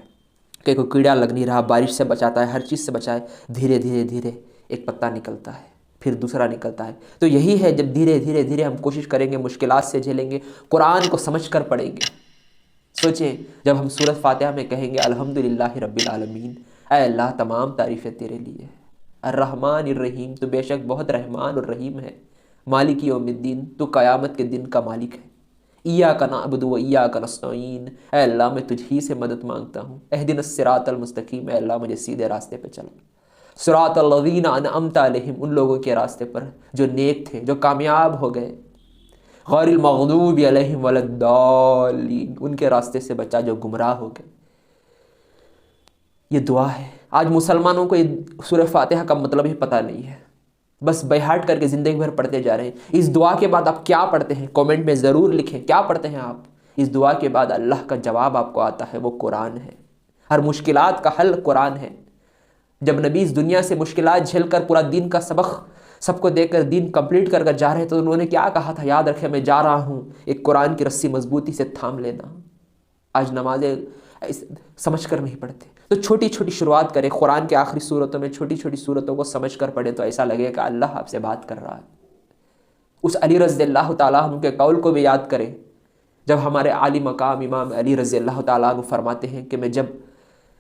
Speaker 1: کہ کوئی کیڑا لگ نہیں رہا، بارش سے بچاتا ہے، ہر چیز سے بچائے، دھیرے دھیرے دھیرے ایک پتا نکلتا ہے، پھر دوسرا نکلتا ہے۔ تو یہی ہے، جب دھیرے دھیرے دھیرے ہم کوشش کریں گے، مشکلات سے جھیلیں گے، قرآن کو سمجھ کر پڑھیں گے۔ سوچیں جب ہم سورۃ فاتحہ میں کہیں گے الحمدللہ رب العالمین، اے اللہ تمام تعریفیں تیرے لیے، الرحمن الرحیم، تو بے شک بہت رحمان اور رحیم ہے، مالک یوم الدین، تو قیامت کے دن کا مالک ہے، ایاک نعبد و ایاک نستعین، اے اللہ میں تجھ ہی سے مدد مانگتا ہوں، اہدنا الصراط المستقیم، اے اللہ مجھے سیدھے راستے پہ چلا، صراط الذین انعمت علیہم، ان لوگوں کے راستے پر جو نیک تھے، جو کامیاب ہو گئے، غیر المغضوب علیہم ولا الضالین، ان کے راستے سے بچا جو گمراہ ہو گئے۔ یہ دعا ہے۔ آج مسلمانوں کو یہ سورہ فاتحہ کا مطلب ہی پتہ نہیں ہے، بس بائہارٹ کر کے زندگی بھر پڑھتے جا رہے ہیں۔ اس دعا کے بعد آپ کیا پڑھتے ہیں؟ کامنٹ میں ضرور لکھیں، کیا پڑھتے ہیں آپ؟ اس دعا کے بعد اللہ کا جواب آپ کو آتا ہے، وہ قرآن ہے۔ ہر مشکلات کا حل قرآن ہے۔ جب نبی اس دنیا سے مشکلات جھیل کر پورا دین کا سبق سب کو دے کر دین کمپلیٹ کر کر جا رہے تو انہوں نے کیا کہا تھا؟ یاد رکھیں، میں جا رہا ہوں، ایک قرآن کی رسی مضبوطی سے تھام لینا۔ آج نمازیں سمجھ کر نہیں پڑھتے، تو چھوٹی چھوٹی شروعات کریں، قرآن کے آخری صورتوں میں چھوٹی چھوٹی صورتوں کو سمجھ کر پڑھیں، تو ایسا لگے کہ اللہ آپ سے بات کر رہا ہے۔ اس علی رضی اللہ تعالیٰ عنہ کے قول کو بھی یاد کریں، جب ہمارے عالی مقام امام علی رضی اللہ تعالیٰ عنہ فرماتے ہیں کہ میں جب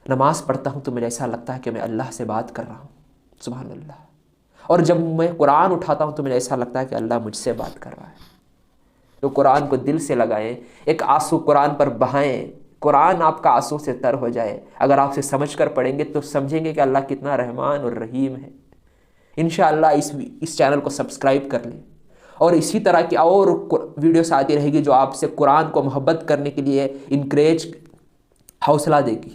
Speaker 1: نماز پڑھتا ہوں تو مجھے ایسا لگتا ہے کہ میں اللہ سے بات کر رہا ہوں، سبحان اللہ، اور جب میں قرآن اٹھاتا ہوں تو مجھے ایسا لگتا ہے کہ اللہ مجھ سے بات کر رہا ہے۔ تو قرآن کو دل سے لگائیں، ایک آنسو قرآن پر بہائیں، قرآن آپ کا آنسو سے تر ہو جائے۔ اگر آپ سے سمجھ کر پڑھیں گے تو سمجھیں گے کہ اللہ کتنا رحمان اور رحیم ہے۔ انشاءاللہ اس چینل کو سبسکرائب کر لیں، اور اسی طرح کی اور ویڈیوز آتی رہے گی جو آپ سے قرآن کو محبت کرنے کے لیے انکریج، حوصلہ دے گی،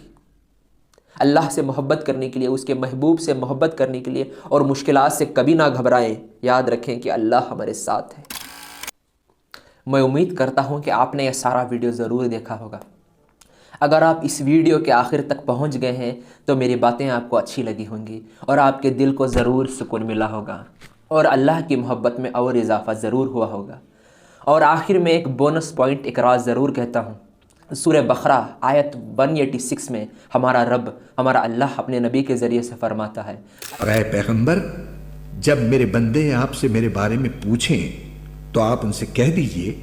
Speaker 1: اللہ سے محبت کرنے کے لیے، اس کے محبوب سے محبت کرنے کے لیے، اور مشکلات سے کبھی نہ گھبرائیں۔ یاد رکھیں کہ اللہ ہمارے ساتھ ہے۔ میں امید کرتا ہوں کہ آپ نے یہ سارا ویڈیو ضرور دیکھا ہوگا۔ اگر آپ اس ویڈیو کے آخر تک پہنچ گئے ہیں تو میری باتیں آپ کو اچھی لگی ہوں گی، اور آپ کے دل کو ضرور سکون ملا ہوگا، اور اللہ کی محبت میں اور اضافہ ضرور ہوا ہوگا۔ اور آخر میں ایک بونس پوائنٹ، ایک راز ضرور کہتا ہوں۔ سورہ بقرہ آیت 186 میں ہمارا رب، ہمارا اللہ اپنے نبی کے ذریعے سے فرماتا ہے،
Speaker 2: اور اے پیغمبر، جب میرے بندے آپ سے میرے بارے میں پوچھیں تو آپ ان سے کہہ دیجئے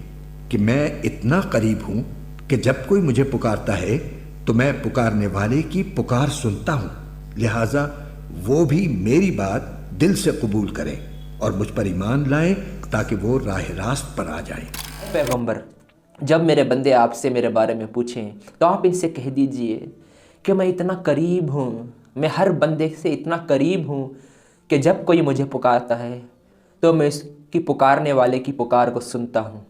Speaker 2: کہ میں اتنا قریب ہوں کہ جب کوئی مجھے پکارتا ہے تو میں پکارنے والے کی پکار سنتا ہوں، لہٰذا وہ بھی میری بات دل سے قبول کریں اور مجھ پر ایمان لائیں تاکہ وہ راہ راست پر آ جائیں۔
Speaker 1: پیغمبر، جب میرے بندے آپ سے میرے بارے میں پوچھیں تو آپ ان سے کہہ دیجئے کہ میں اتنا قریب ہوں، میں ہر بندے سے اتنا قریب ہوں کہ جب کوئی مجھے پکارتا ہے تو میں اس کی پکارنے والے کی پکار کو سنتا ہوں۔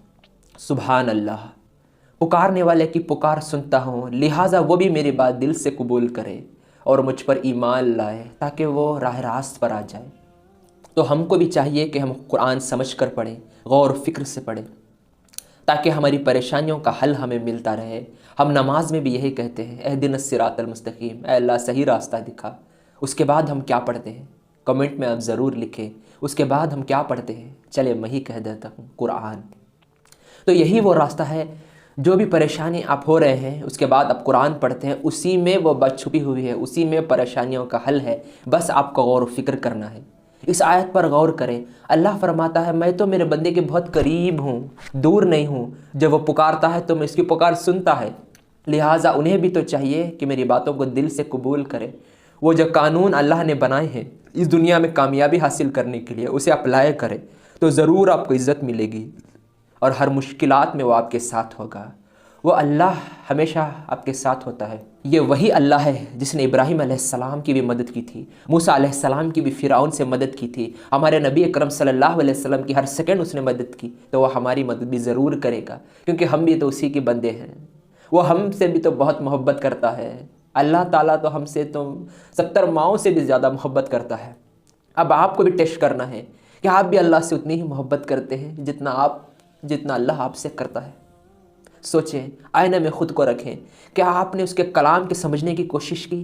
Speaker 1: سبحان اللہ، پکارنے والے کی پکار سنتا ہوں، لہٰذا وہ بھی میری بات دل سے قبول کرے اور مجھ پر ایمان لائے تاکہ وہ راہ راست پر آ جائے۔ تو ہم کو بھی چاہیے کہ ہم قرآن سمجھ کر پڑھیں، غور و فکر سے پڑھیں، تاکہ ہماری پریشانیوں کا حل ہمیں ملتا رہے۔ ہم نماز میں بھی یہی کہتے ہیں، اہدنا الصراط المستقیم، اے اللہ صحیح راستہ دکھا۔ اس کے بعد ہم کیا پڑھتے ہیں؟ کمنٹ میں آپ ضرور لکھیں، اس کے بعد ہم کیا پڑھتے ہیں؟ چلے میں ہی کہہ دیتا ہوں، قرآن۔ تو یہی وہ راستہ ہے جو بھی پریشانی آپ ہو رہے ہیں اس کے بعد آپ قرآن پڑھتے ہیں، اسی میں وہ بات چھپی ہوئی ہے، اسی میں پریشانیوں کا حل ہے، بس آپ کو غور و فکر کرنا ہے۔ اس آیت پر غور کریں، اللہ فرماتا ہے میں تو میرے بندے کے بہت قریب ہوں، دور نہیں ہوں، جب وہ پکارتا ہے تو میں اس کی پکار سنتا ہے، لہٰذا انہیں بھی تو چاہیے کہ میری باتوں کو دل سے قبول کرے، وہ جو قانون اللہ نے بنائے ہیں اس دنیا میں کامیابی حاصل کرنے کے لیے اسے اپلائی کرے تو ضرور آپ کو عزت ملے گی، اور ہر مشکلات میں وہ آپ کے ساتھ ہوگا۔ وہ اللہ ہمیشہ آپ کے ساتھ ہوتا ہے۔ یہ وہی اللہ ہے جس نے ابراہیم علیہ السلام کی بھی مدد کی تھی، موسیٰ علیہ السلام کی بھی فرعون سے مدد کی تھی، ہمارے نبی اکرم صلی اللہ علیہ وسلم کی ہر سیکنڈ اس نے مدد کی، تو وہ ہماری مدد بھی ضرور کرے گا، کیونکہ ہم بھی تو اسی کے بندے ہیں۔ وہ ہم سے بھی تو بہت محبت کرتا ہے، اللہ تعالیٰ تو ہم سے تو 70 ماؤں سے بھی زیادہ محبت کرتا ہے۔ اب آپ کو بھی ٹیسٹ کرنا ہے کہ آپ بھی اللہ سے اتنی ہی محبت کرتے ہیں جتنا اللہ آپ سے کرتا ہے۔ سوچیں، آئینے میں خود کو رکھیں، کیا آپ نے اس کے کلام کے سمجھنے کی کوشش کی؟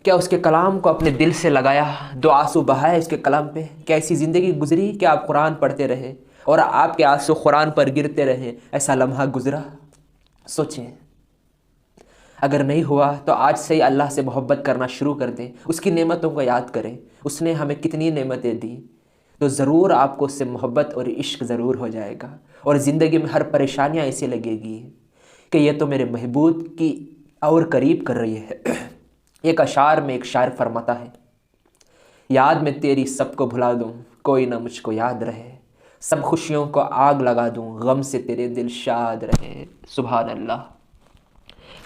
Speaker 1: کیا اس کے کلام کو اپنے دل سے لگایا، دو آنسو بہائے اس کے کلام پہ؟ کیا ایسی زندگی گزری کہ آپ قرآن پڑھتے رہے اور آپ کے آنسو قرآن پر گرتے رہے؟ ایسا لمحہ گزرا؟ سوچیں، اگر نہیں ہوا تو آج سے ہی اللہ سے محبت کرنا شروع کر دیں، اس کی نعمتوں کو یاد کریں، اس نے ہمیں کتنی نعمتیں دیں، تو ضرور آپ کو اس سے محبت اور عشق ضرور ہو جائے گا، اور زندگی میں ہر پریشانیاں ایسے لگے گی کہ یہ تو میرے محبوب کی اور قریب کر رہی ہے۔ ایک اشعار میں ایک شاعر فرماتا ہے، یاد میں تیری سب کو بھلا دوں، کوئی نہ مجھ کو یاد رہے، سب خوشیوں کو آگ لگا دوں، غم سے تیرے دل شاد رہے۔ سبحان اللہ۔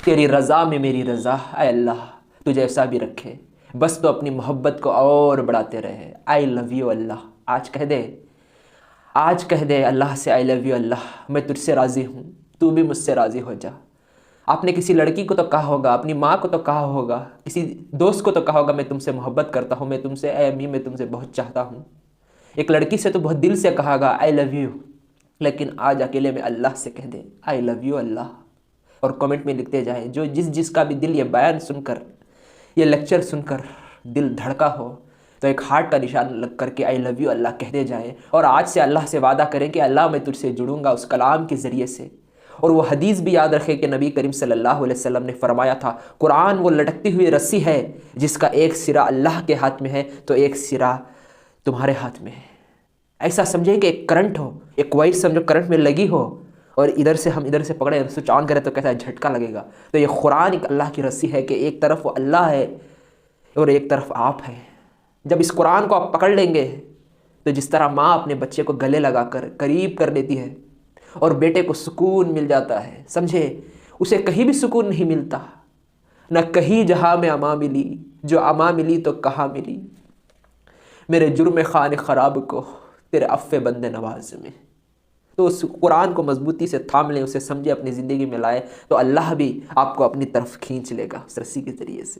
Speaker 1: تیری رضا میں میری رضا، اے اللہ تجھے ایسا بھی رکھے، بس تو اپنی محبت کو اور بڑھاتے رہے۔ آئی لو یو اللہ، آج کہہ دے اللہ سے، آئی لو یو اللہ، میں تجھ سے راضی ہوں، تو بھی مجھ سے راضی ہو جا۔ آپ نے کسی لڑکی کو تو کہا ہوگا، اپنی ماں کو تو کہا ہوگا، کسی دوست کو تو کہا ہوگا میں تم سے محبت کرتا ہوں، میں تم سے، اے امی میں تم سے بہت چاہتا ہوں۔ ایک لڑکی سے تو بہت دل سے کہا گا آئی لو یو، لیکن آج اکیلے میں اللہ سے کہہ دے آئی لو یو اللہ، اور کمنٹ میں لکھتے جائیں۔ جو جس کا بھی دل یہ بیان سن کر، یہ لیکچر سن کر دل دھڑکا ہو تو ایک ہارٹ کا نشان لگ کر کے آئی لو یو اللہ کہتے جائیں، اور آج سے اللہ سے وعدہ کریں کہ اللہ میں تجھ سے جڑوں گا اس کلام کے ذریعے سے۔ اور وہ حدیث بھی یاد رکھیں کہ نبی کریم صلی اللہ علیہ وسلم نے فرمایا تھا، قرآن وہ لٹکتی ہوئی رسی ہے جس کا ایک سرا اللہ کے ہاتھ میں ہے تو ایک سرا تمہارے ہاتھ میں ہے۔ ایسا سمجھیں کہ ایک کرنٹ ہو، ایک وائر سمجھو کرنٹ میں لگی ہو، اور ادھر سے پکڑے سوئچ آن کرے تو کیسا جھٹکا لگے گا۔ تو یہ قرآن ایک اللہ کی رسی ہے کہ ایک طرف وہ اللہ ہے اور ایک طرف آپ ہے۔ جب اس قرآن کو آپ پکڑ لیں گے تو جس طرح ماں اپنے بچے کو گلے لگا کر قریب کر لیتی ہے اور بیٹے کو سکون مل جاتا ہے، سمجھے اسے کہیں بھی سکون نہیں ملتا، نہ کہیں جہاں میں اما ملی، جو اما ملی تو کہاں ملی، میرے جرم خانے خراب کو تیرے عفو بند نواز میں۔ تو اس قرآن کو مضبوطی سے تھام لیں، اسے سمجھے، اپنی زندگی میں لائے، تو اللہ بھی آپ کو اپنی طرف کھینچ لے گا اس رسی کے ذریعے سے۔